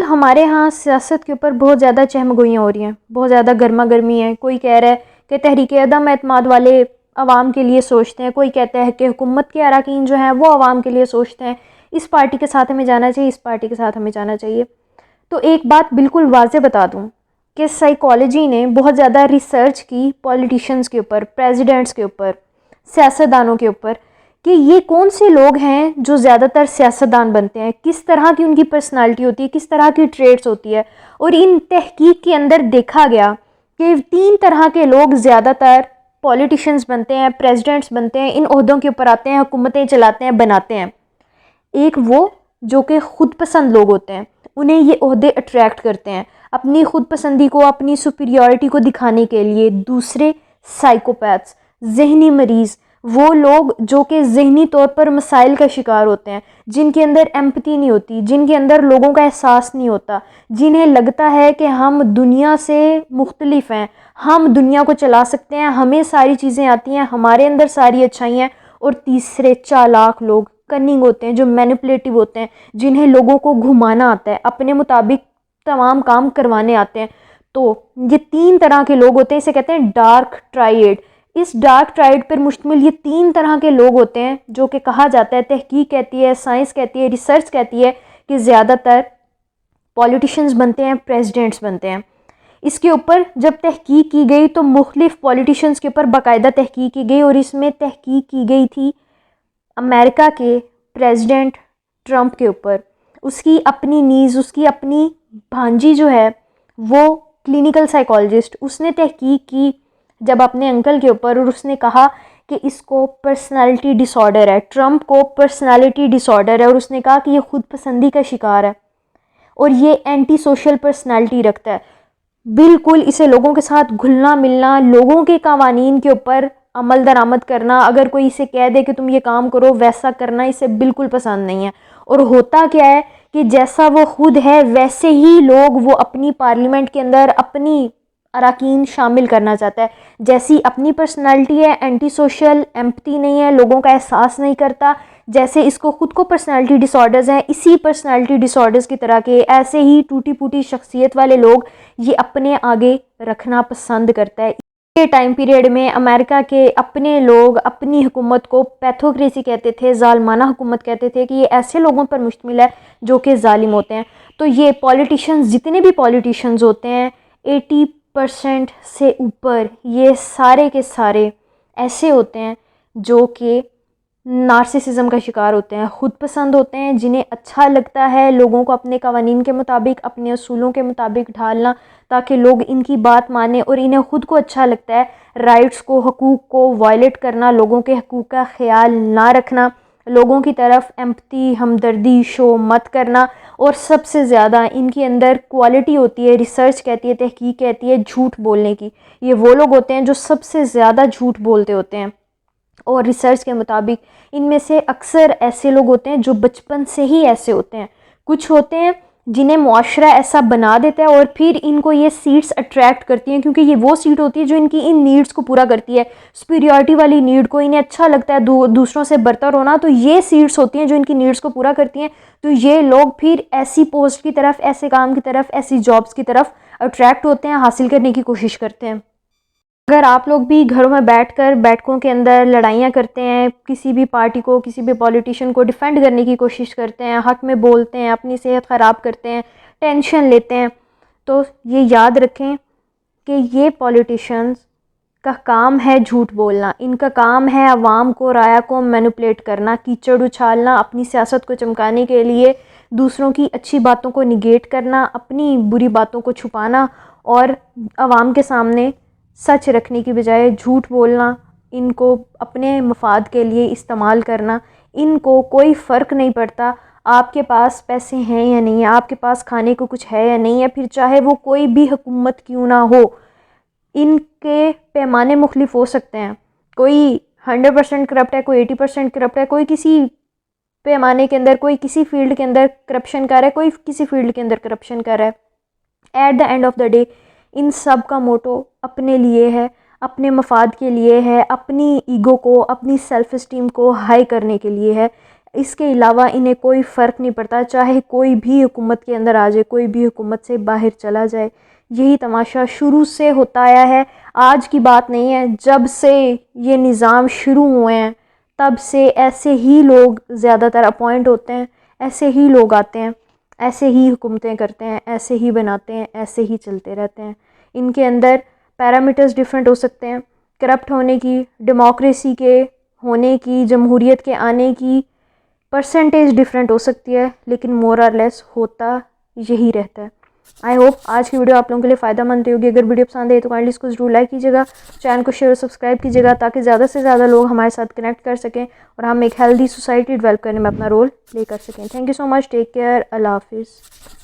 ہمارے ہاں سیاست کے اوپر بہت زیادہ چہم گوئیاں ہو رہی ہیں، بہت زیادہ گرما گرمی ہے. کوئی کہہ رہا ہے کہ تحریک عدم اعتماد والے عوام کے لیے سوچتے ہیں، کوئی کہتا ہے کہ حکومت کے اراکین جو ہیں وہ عوام کے لیے سوچتے ہیں، اس پارٹی کے ساتھ ہمیں جانا چاہیے، اس پارٹی کے ساتھ ہمیں جانا چاہیے. تو ایک بات بالکل واضح بتا دوں کہ سائیکالوجی نے بہت زیادہ ریسرچ کی پولیٹیشنز کے اوپر، پریزیڈنٹس کے اوپر، سیاستدانوں کے اوپر، کہ یہ کون سے لوگ ہیں جو زیادہ تر سیاستدان بنتے ہیں، کس طرح کی ان کی پرسنالٹی ہوتی ہے، کس طرح کی ٹریٹس ہوتی ہے. اور ان تحقیق کے اندر دیکھا گیا کہ 3 طرح کے لوگ زیادہ تر پولیٹیشنز بنتے ہیں، پریزیڈنٹس بنتے ہیں، ان عہدوں کے اوپر آتے ہیں، حکومتیں چلاتے ہیں، بناتے ہیں. ایک وہ جو کہ خود پسند لوگ ہوتے ہیں، انہیں یہ عہدے اٹریکٹ کرتے ہیں اپنی خود پسندی کو، اپنی سپیریورٹی کو دکھانے کے لیے. دوسرے سائیکوپیتھس، ذہنی مریض، وہ لوگ جو کہ ذہنی طور پر مسائل کا شکار ہوتے ہیں، جن کے اندر ایمپتھی نہیں ہوتی، جن کے اندر لوگوں کا احساس نہیں ہوتا، جنہیں لگتا ہے کہ ہم دنیا سے مختلف ہیں، ہم دنیا کو چلا سکتے ہیں، ہمیں ساری چیزیں آتی ہیں، ہمارے اندر ساری اچھائی ہیں. اور تیسرے چالاک لوگ، کننگ ہوتے ہیں، جو مینپولیٹو ہوتے ہیں، جنہیں لوگوں کو گھمانا آتا ہے، اپنے مطابق تمام کام کروانے آتے ہیں. تو یہ 3 طرح کے لوگ ہوتے ہیں، اسے کہتے ہیں ڈارک ٹرائیڈ. اس ڈارک ٹرائیڈ پر مشتمل یہ 3 طرح کے لوگ ہوتے ہیں جو کہ کہا جاتا ہے، تحقیق کہتی ہے، سائنس کہتی ہے، ریسرچ کہتی ہے کہ زیادہ تر پولیٹیشنز بنتے ہیں، پریزیڈنٹس بنتے ہیں. اس کے اوپر جب تحقیق کی گئی تو مختلف پولیٹیشنز کے اوپر باقاعدہ تحقیق کی گئی، اور اس میں تحقیق کی گئی تھی امریکہ کے پریزیڈنٹ ٹرمپ کے اوپر. اس کی اپنی نیز، اس کی اپنی بھانجی جو ہے وہ کلینیکل سائیکالوجسٹ، اس نے تحقیق کی جب اپنے انکل کے اوپر، اور اس نے کہا کہ اس کو پرسنالٹی ڈس آرڈر ہے، ٹرمپ کو پرسنالٹی ڈس آرڈر ہے، اور اس نے کہا کہ یہ خود پسندی کا شکار ہے اور یہ اینٹی سوشل پرسنالٹی رکھتا ہے. بالکل اسے لوگوں کے ساتھ گھلنا ملنا، لوگوں کے قوانین کے اوپر عمل درآمد کرنا، اگر کوئی اسے کہہ دے کہ تم یہ کام کرو ویسا کرنا اسے بالکل پسند نہیں ہے. اور ہوتا کیا ہے کہ جیسا وہ خود ہے ویسے ہی لوگ وہ اپنی پارلیمنٹ کے اندر اپنی اراکین شامل کرنا چاہتا ہے. جیسی اپنی پرسنالٹی ہے، اینٹی سوشل، ایمپتھی نہیں ہے، لوگوں کا احساس نہیں کرتا، جیسے اس کو خود کو پرسنالٹی ڈس آرڈرز ہیں، اسی پرسنالٹی ڈس آرڈرز کی طرح کے ایسے ہی ٹوٹی پوٹی شخصیت والے لوگ یہ اپنے آگے رکھنا پسند کرتا ہے. کے ٹائم پیریڈ میں امریکہ کے اپنے لوگ اپنی حکومت کو پیتھوکریسی کہتے تھے، ظالمانہ حکومت کہتے تھے، کہ یہ ایسے لوگوں پر مشتمل ہے جو کہ ظالم ہوتے ہیں. تو یہ پولیٹیشنز، جتنے بھی پولیٹیشنز ہوتے ہیں 80% سے اوپر یہ سارے کے سارے ایسے ہوتے ہیں جو کہ نارسسزم کا شکار ہوتے ہیں، خود پسند ہوتے ہیں، جنہیں اچھا لگتا ہے لوگوں کو اپنے قوانین کے مطابق، اپنے اصولوں کے مطابق ڈھالنا تاکہ لوگ ان کی بات مانیں، اور انہیں خود کو اچھا لگتا ہے رائٹس کو، حقوق کو وائلیٹ کرنا، لوگوں کے حقوق کا خیال نہ رکھنا، لوگوں کی طرف ایمپتھی، ہمدردی شو مت کرنا. اور سب سے زیادہ ان کے اندر کوالٹی ہوتی ہے، ریسرچ کہتی ہے، تحقیق کہتی ہے، جھوٹ بولنے کی. یہ وہ لوگ ہوتے ہیں جو سب سے زیادہ جھوٹ بولتے ہوتے ہیں، اور ریسرچ کے مطابق ان میں سے اکثر ایسے لوگ ہوتے ہیں جو بچپن سے ہی ایسے ہوتے ہیں. کچھ ہوتے ہیں جنہیں معاشرہ ایسا بنا دیتا ہے اور پھر ان کو یہ سیٹس اٹریکٹ کرتی ہیں، کیونکہ یہ وہ سیٹ ہوتی ہے جو ان کی ان نیڈس کو پورا کرتی ہے، سپیریورٹی والی نیڈ کو. انہیں اچھا لگتا ہے دوسروں سے برتر ہونا، تو یہ سیٹس ہوتی ہیں جو ان کی نیڈس کو پورا کرتی ہیں. تو یہ لوگ پھر ایسی پوسٹ کی طرف، ایسے کام کی طرف، ایسی جابس کی طرف اٹریکٹ ہوتے ہیں، حاصل کرنے کی کوشش کرتے ہیں. اگر آپ لوگ بھی گھروں میں بیٹھ کر بیٹھکوں کے اندر لڑائیاں کرتے ہیں، کسی بھی پارٹی کو، کسی بھی پولیٹیشین کو ڈیفینڈ کرنے کی کوشش کرتے ہیں، حق میں بولتے ہیں، اپنی صحت خراب کرتے ہیں، ٹینشن لیتے ہیں، تو یہ یاد رکھیں کہ یہ پولیٹیشنز کا کام ہے جھوٹ بولنا. ان کا کام ہے عوام کو، رائے کو مینپولیٹ کرنا، کیچڑ اچھالنا، اپنی سیاست کو چمکانے کے لیے دوسروں کی اچھی باتوں کو نگیٹ کرنا، اپنی بری باتوں کو چھپانا، اور عوام کے سامنے سچ رکھنے کی بجائے جھوٹ بولنا، ان کو اپنے مفاد کے لیے استعمال کرنا. ان کو کوئی فرق نہیں پڑتا آپ کے پاس پیسے ہیں یا نہیں ہیں، آپ کے پاس کھانے کو کچھ ہے یا نہیں ہے، پھر چاہے وہ کوئی بھی حکومت کیوں نہ ہو. ان کے پیمانے مختلف ہو سکتے ہیں، کوئی 100% کرپٹ ہے، کوئی 80% کرپٹ ہے، کوئی کسی پیمانے کے اندر، کوئی کسی فیلڈ کے اندر کرپشن کر رہا ہے، کوئی کسی فیلڈ کے اندر کرپشن کر رہا ہے. At the end of the day ان سب کا موٹو اپنے لیے ہے، اپنے مفاد کے لیے ہے، اپنی ایگو کو، اپنی سیلف اسٹیم کو ہائی کرنے کے لیے ہے. اس کے علاوہ انہیں کوئی فرق نہیں پڑتا، چاہے کوئی بھی حکومت کے اندر آ جائے، کوئی بھی حکومت سے باہر چلا جائے۔ یہی تماشا شروع سے ہوتا آیا ہے، آج کی بات نہیں ہے، جب سے یہ نظام شروع ہوئے ہیں تب سے ایسے ہی لوگ زیادہ تر اپوائنٹ ہوتے ہیں، ایسے ہی لوگ آتے ہیں، ایسے ہی حکومتیں کرتے ہیں، ایسے ہی بناتے ہیں، ایسے ہی چلتے رہتے ہیں۔ ان کے اندر پیرامیٹرز ڈیفرنٹ ہو سکتے ہیں، کرپٹ ہونے کی، ڈیموکریسی کے ہونے کی، جمہوریت کے آنے کی پرسنٹیج ڈیفرنٹ ہو سکتی ہے، لیکن مور اور لیس ہوتا یہی رہتا ہے۔ آئی ہوپ آج کی ویڈیو آپ لوگوں کے لیے فائدہ مند رہی ہوگی۔ اگر ویڈیو پسند ہے تو کائنڈلی اس کو ضرور لائک کیجیے گا، چینل کو شیئر اور سبسکرائب کیجیے گا تاکہ زیادہ سے زیادہ لوگ ہمارے ساتھ کنیکٹ کر سکیں اور ہم ایک ہیلدی سوسائٹی ڈیولپ کرنے میں اپنا رول پلے کر سکیں۔ Thank you so much, take care, اللہ حافظ۔